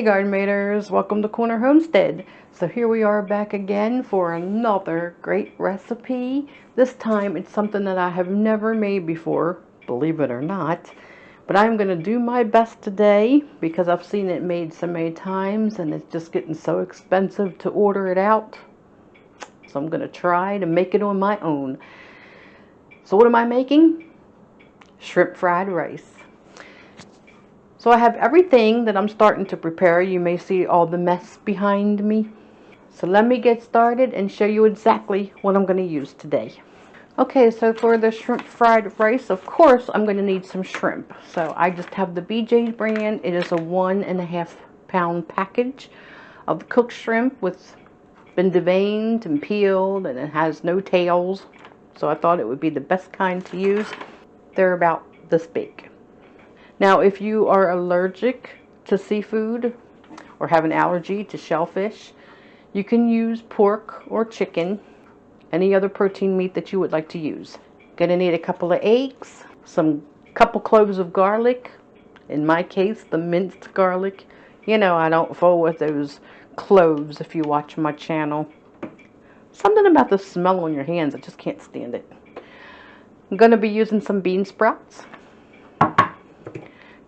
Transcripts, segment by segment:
Garden Maters, welcome to Corner Homestead. So here we are back again for another great recipe. This time it's something that I have never made before, believe it or not. But I'm going to do my best today because I've seen it made so many times and it's just getting so expensive to order it out. So I'm going to try to make it on my own. So what am I making? Shrimp fried rice. So I have everything that I'm starting to prepare. You may see all the mess behind me. So let me get started and show you exactly what I'm going to use today. Okay, so for the shrimp fried rice, of course, I'm going to need some shrimp. So I just have the BJ's brand. It is a 1.5 pound package of cooked shrimp with been deveined and peeled, and it has no tails. So I thought it would be the best kind to use. They're about this big. Now, if you are allergic to seafood or have an allergy to shellfish, you can use pork or chicken, any other protein meat that you would like to use. Gonna need a couple of eggs, couple cloves of garlic. In my case, the minced garlic. You know, I don't fool with those cloves if you watch my channel. Something about the smell on your hands, I just can't stand it. I'm gonna be using some bean sprouts.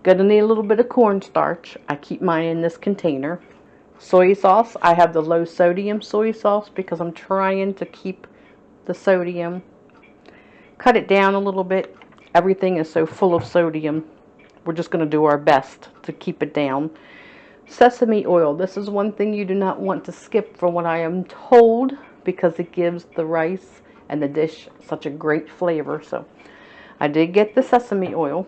Gonna need a little bit of cornstarch. I keep mine in this container. Soy sauce. I have the low sodium soy sauce because I'm trying to keep the sodium. Cut it down a little bit. Everything is so full of sodium. We're just gonna do our best to keep it down. Sesame oil. This is one thing you do not want to skip from what I am told because it gives the rice and the dish such a great flavor. So I did get the sesame oil.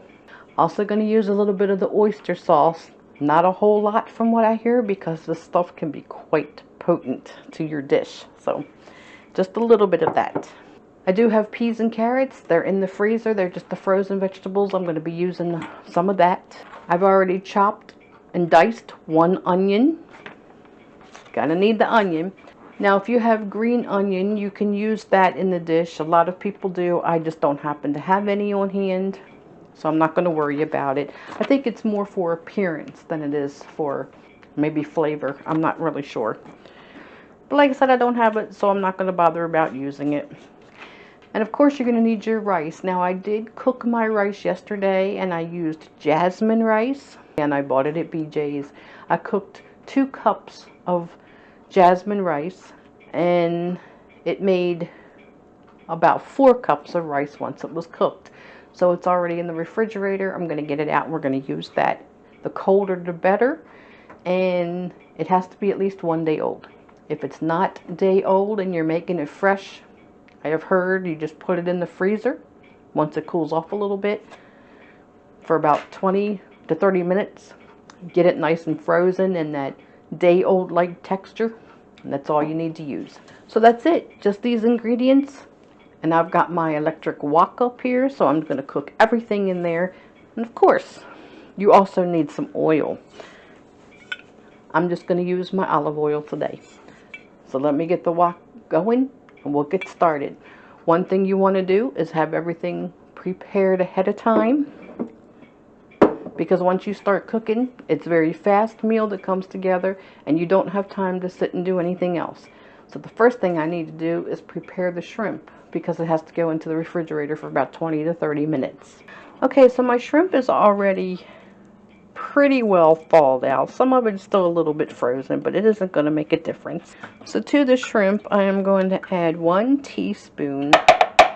Also going to use a little bit of the oyster sauce. Not a whole lot from what I hear because this stuff can be quite potent to your dish. So just a little bit of that. I do have peas and carrots. They're in the freezer. They're just the frozen vegetables. I'm going to be using some of that. I've already chopped and diced 1 onion. Gonna need the onion. Now if you have green onion, you can use that in the dish. A lot of people do. I just don't happen to have any on hand. So I'm not going to worry about it. I think it's more for appearance than it is for maybe flavor. I'm not really sure. But like I said, I don't have it, so I'm not going to bother about using it. And of course, you're going to need your rice. Now, I did cook my rice yesterday, and I used jasmine rice. And I bought it at BJ's. I cooked 2 cups of jasmine rice, and it made about 4 cups of rice once it was cooked. So it's already in the refrigerator. I'm going to get it out and we're going to use that. The colder the better. And it has to be at least 1 day old. If it's not day old and you're making it fresh, I have heard you just put it in the freezer once it cools off a little bit for about 20 to 30 minutes. Get it nice and frozen in that day old like texture. And that's all you need to use. So that's it. Just these ingredients. And I've got my electric wok up here, so I'm going to cook everything in there. And of course, you also need some oil. I'm just going to use my olive oil today. So let me get the wok going, and we'll get started. One thing you want to do is have everything prepared ahead of time. Because once you start cooking, it's a very fast meal that comes together, and you don't have time to sit and do anything else. So the first thing I need to do is prepare the shrimp, because it has to go into the refrigerator for about 20 to 30 minutes. Okay, so my shrimp is already pretty well thawed out. Some of it's still a little bit frozen, but it isn't going to make a difference. So to the shrimp, I am going to add 1 teaspoon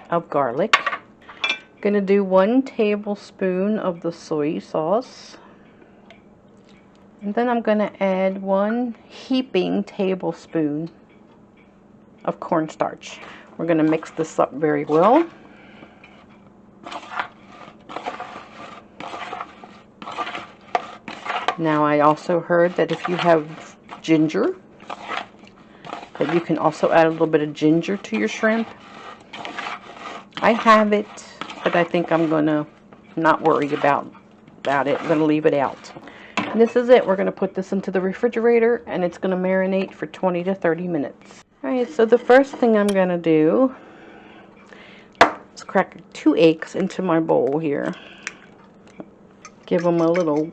of garlic. Going to do 1 tablespoon of the soy sauce. And then I'm going to add 1 heaping tablespoon of cornstarch. We're going to mix this up very well. Now I also heard that if you have ginger, that you can also add a little bit of ginger to your shrimp. I have it, but I think I'm going to not worry about it. I'm going to leave it out. And this is it. We're going to put this into the refrigerator, and it's going to marinate for 20 to 30 minutes. Alright, so the first thing I'm going to do is crack 2 eggs into my bowl here. Give them a little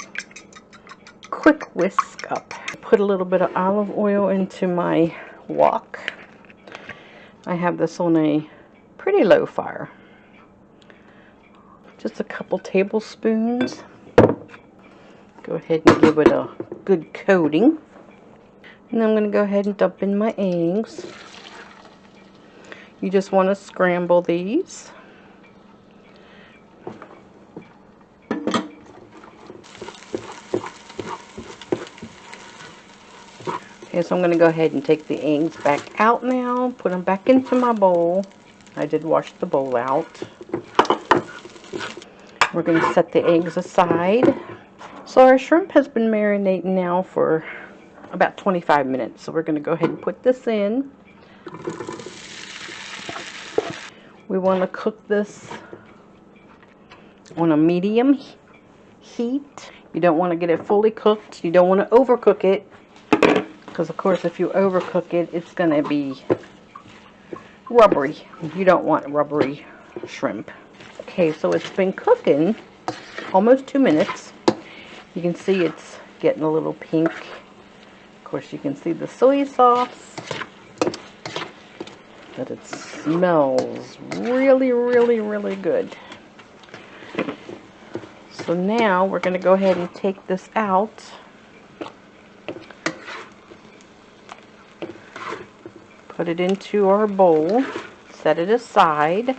quick whisk up. put a little bit of olive oil into my wok. I have this on a pretty low fire. Just a couple tablespoons. Go ahead and give it a good coating. And I'm going to go ahead and dump in my eggs. You just want to scramble these. Okay, so I'm going to go ahead and take the eggs back out now, put them back into my bowl. I did wash the bowl out. We're going to set the eggs aside. So our shrimp has been marinating now for about 25 minutes. So we're going to go ahead and put this in. We want to cook this on a medium heat. You don't want to get it fully cooked. You don't want to overcook it. Because of course if you overcook it, it's going to be rubbery. You don't want rubbery shrimp. Okay, so it's been cooking almost 2 minutes. You can see it's getting a little pink. Of course you can see the soy sauce. But it smells really, really, really good. So now we're going to go ahead and take this out. Put it into our bowl, set it aside.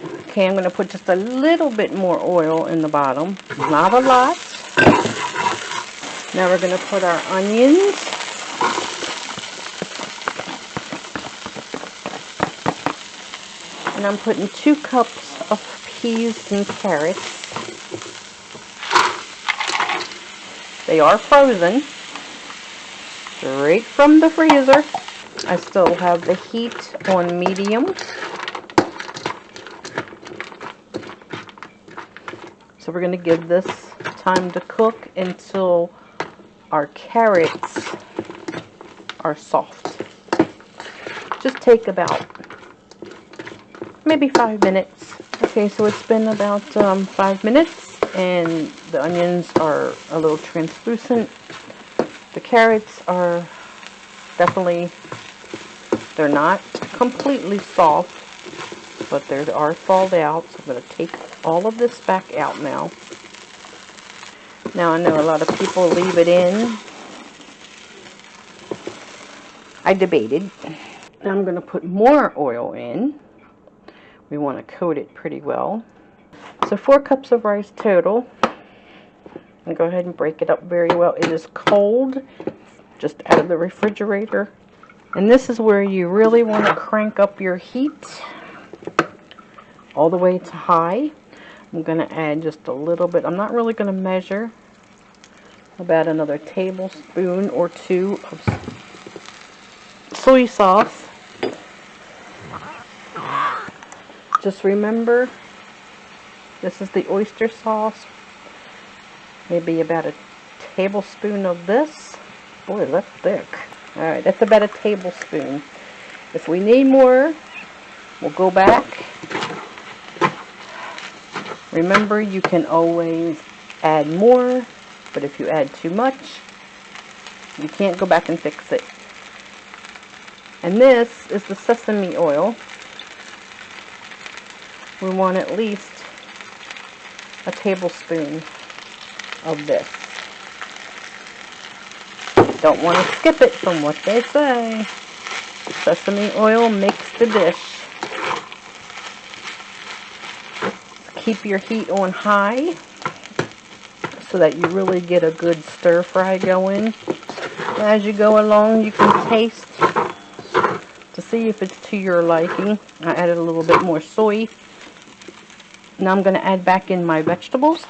Okay, I'm going to put just a little bit more oil in the bottom, not a lot. Now we're going to put our onions. And I'm putting 2 cups of peas and carrots. They are frozen, straight from the freezer. I still have the heat on medium. So we're going to give this time to cook until our carrots are soft. Just take about maybe 5 minutes. Okay, so it's been about 5 minutes and the onions are a little translucent. The carrots are definitely, they're not completely soft, but they are thawed out. So I'm going to take all of this back out now. Now I know a lot of people leave it in. I debated. Now I'm going to put more oil in. We want to coat it pretty well. So 4 cups of rice total. And go ahead and break it up very well. It is cold, just out of the refrigerator. And this is where you really want to crank up your heat all the way to high. I'm going to add just a little bit. I'm not really going to measure. About another tablespoon or 2 of soy sauce. Just remember, this is the oyster sauce. Maybe about a tablespoon of this. Boy, that's thick. Alright, that's about a tablespoon. If we need more, we'll go back. Remember, you can always add more, but if you add too much, you can't go back and fix it. And this is the sesame oil. We want at least a tablespoon of this. Don't want to skip it from what they say. Sesame oil makes the dish. Keep your heat on high so that you really get a good stir fry going. As you go along, you can taste to see if it's to your liking. I added a little bit more soy. Now I'm going to add back in my vegetables,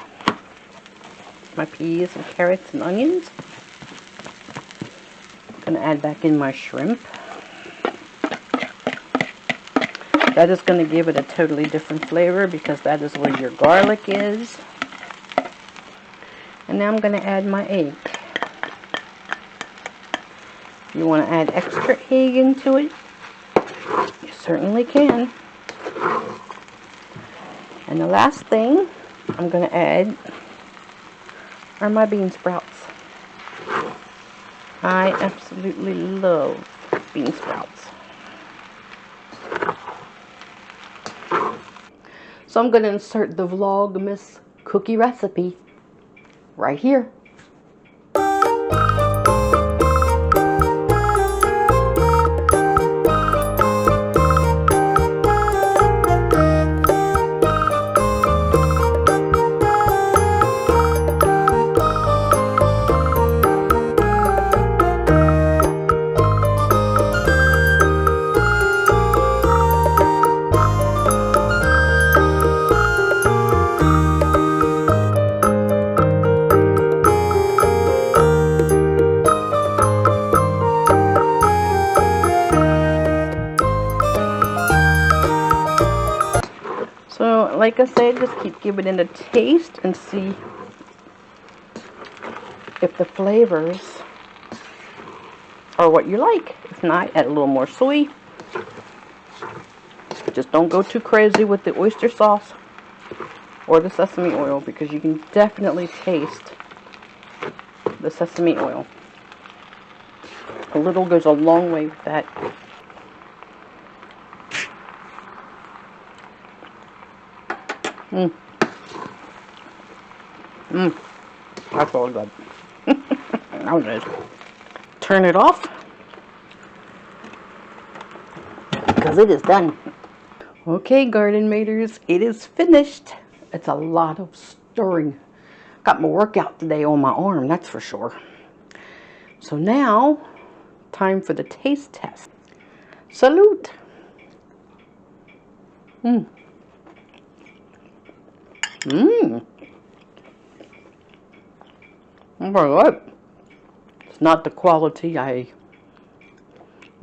my peas and carrots and onions. I'm going to add back in my shrimp. That is going to give it a totally different flavor because that is where your garlic is. And now I'm going to add my egg. You want to add extra egg into it? You certainly can. And the last thing I'm going to add are my bean sprouts. I absolutely love bean sprouts. So I'm going to insert the Vlogmas cookie recipe right here. So, like I said, just keep giving it a taste and see if the flavors are what you like. If not, add a little more soy. Just don't go too crazy with the oyster sauce or the sesame oil, because you can definitely taste the sesame oil. A little goes a long way with that. That's all good. That was nice. Turn it off, because it is done. Okay, garden maters, it is finished. It's a lot of stirring. Got my workout today on my arm, that's for sure. So now, time for the taste test. Salute. Mmm. Mmm. Very good. It's not the quality I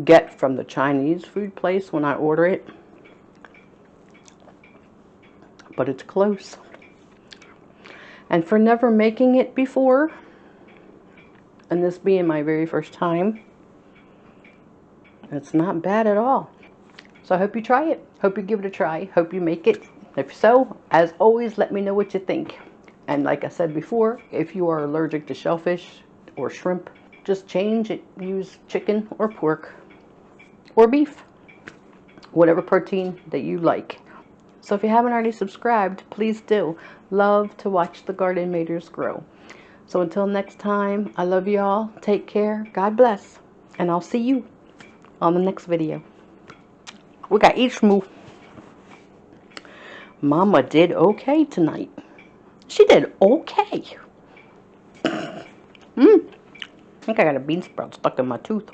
get from the Chinese food place when I order it, but it's close. And for never making it before, and this being my very first time, it's not bad at all. So I hope you try it. Hope you give it a try. Hope you make it. If so, as always, let me know what you think. And like I said before, if you are allergic to shellfish or shrimp, just change it. Use chicken or pork or beef. Whatever protein that you like. So if you haven't already subscribed, please do. Love to watch the garden maters grow. So until next time, I love you all. Take care. God bless. And I'll see you on the next video. We got each move. Mama did okay tonight. She did okay. I think I got a bean sprout stuck in my tooth.